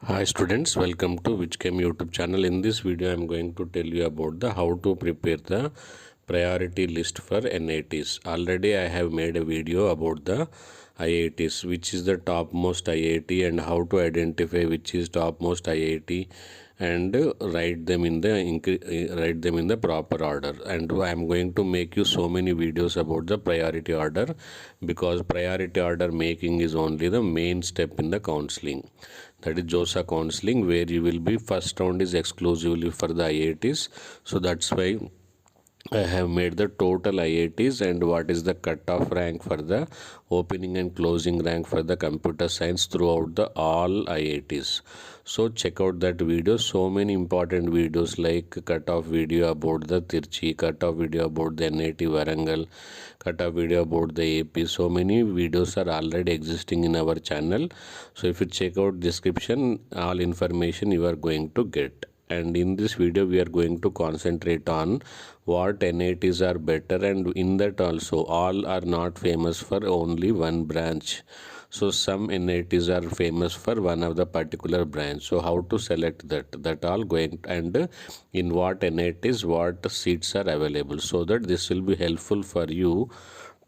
Hi students, welcome to Chem YouTube channel. In this video I am going to tell you about the how to prepare the priority list for NITs. Already I have made a video about the IITs, which is the topmost IIT, and how to identify which is topmost IIT and write them in the proper order. And I am going to make you so many videos about the priority order, because priority order making is only the main step in the counseling. That is JoSAA counseling, where you will be first round is exclusively for the IITs. So that's why I have made the total IITs and what is the cutoff rank for the opening and closing rank for the computer science throughout the all IITs. So check out that video. So many important videos like cutoff video about the Tirchy, cutoff video about the NIT Warangal, cutoff video about the AP. So many videos are already existing in our channel. So if you check out description, all information you are going to get. And in this video we are going to concentrate on what NITs are better, and in that also all are not famous for only one branch. So some NITs are famous for one of the particular branch. So how to select that all going, and in what NITs what seats are available, so that this will be helpful for you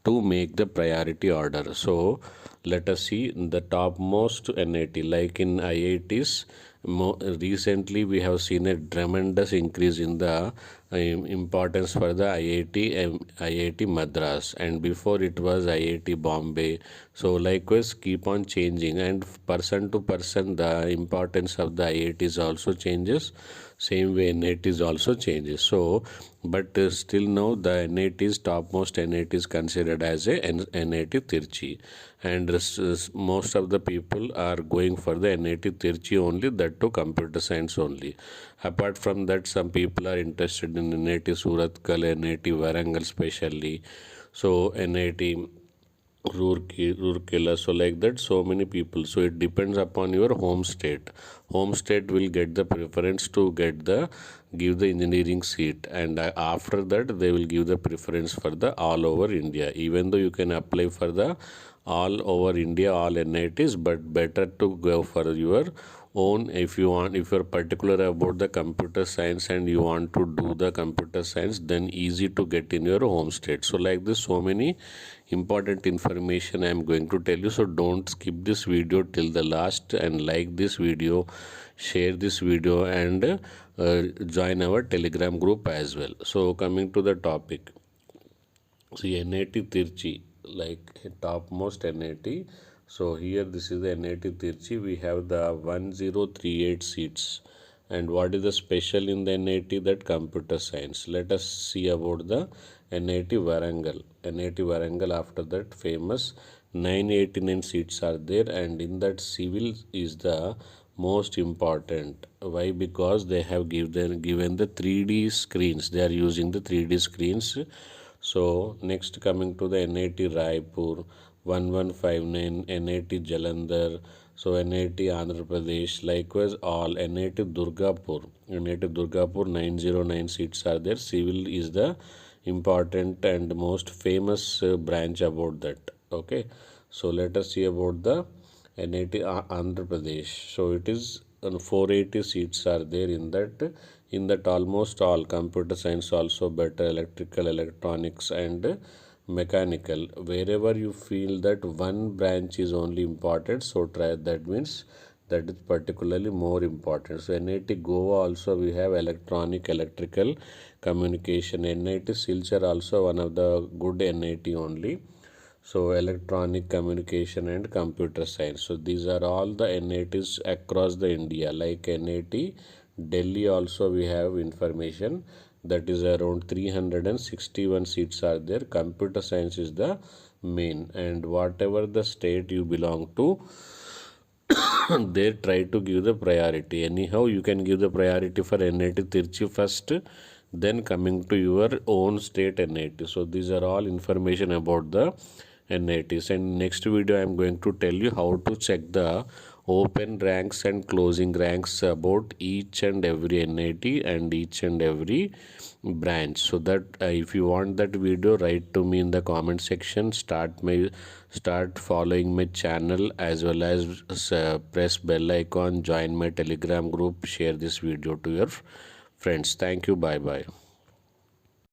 to make the priority order. So let us see the topmost NIT. Like in IITs, recently we have seen a tremendous increase in the importance for the IIT Madras, and before it was IIT Bombay. So likewise keep on changing, and person to person the importance of the IITs also changes. Same way NITs also changes. So but still now the NITs, topmost NITs considered as a NIT Tirchy, and most of the people are going for the NIT Tirchy only, that to computer science only. Apart from that, some people are interested in NIT Surathkal, NIT Warangal specially, so NIT Roorkela, so like that, so many people. So it depends upon your home state. Home state will get the preference to give the engineering seat, and after that they will give the preference for the all over India. Even though you can apply for the all over India, all NITs, but better to go for your own. If you're particular about the computer science and you want to do the computer science, then easy to get in your home state. So like this, so many important information I am going to tell you. So don't skip this video till the last, and like this video, share this video, and join our Telegram group as well. So coming to the topic, see NIT Tirchy, like topmost NIT. So here this is the NIT Tirchy. We have the 1038 seats. And what is the special in the NIT? That computer science. Let us see about the NIT Warangal. NIT Warangal, after that, famous 989 seats are there, and in that civil is the most important. Why? Because they have given the 3D screens. They are using the 3D screens. So next, coming to the NIT Raipur 1159, NIT Jalandhar, so NIT Andhra Pradesh, likewise all NIT Durgapur. NIT Durgapur 909 seats are there. Civil is the important and most famous branch about that. Okay, so let us see about the NIT Andhra Pradesh. So it is 480 seats are there in that. In that almost all computer science, also better electrical, electronics, and mechanical. Wherever you feel that one branch is only important, so try that, means that is particularly more important. So NIT Goa also we have electronic, electrical, communication. NIT Silchar also one of the good NIT only. So electronic, communication, and computer science. So these are all the NITs across the India. Like NIT Delhi also we have information, that is around 361 seats are there. Computer science is the main, and whatever the state you belong to, they try to give the priority. Anyhow, you can give the priority for NIT Tirchy first, then coming to your own state NIT. So these are all information about the NITs, and next video I am going to tell you how to check the open ranks and closing ranks about each and every NIT and each and every branch. So that if you want that video, write to me in the comment section. Start following my channel, as well as press bell icon, join my Telegram group, share this video to your friends. Thank you. Bye bye.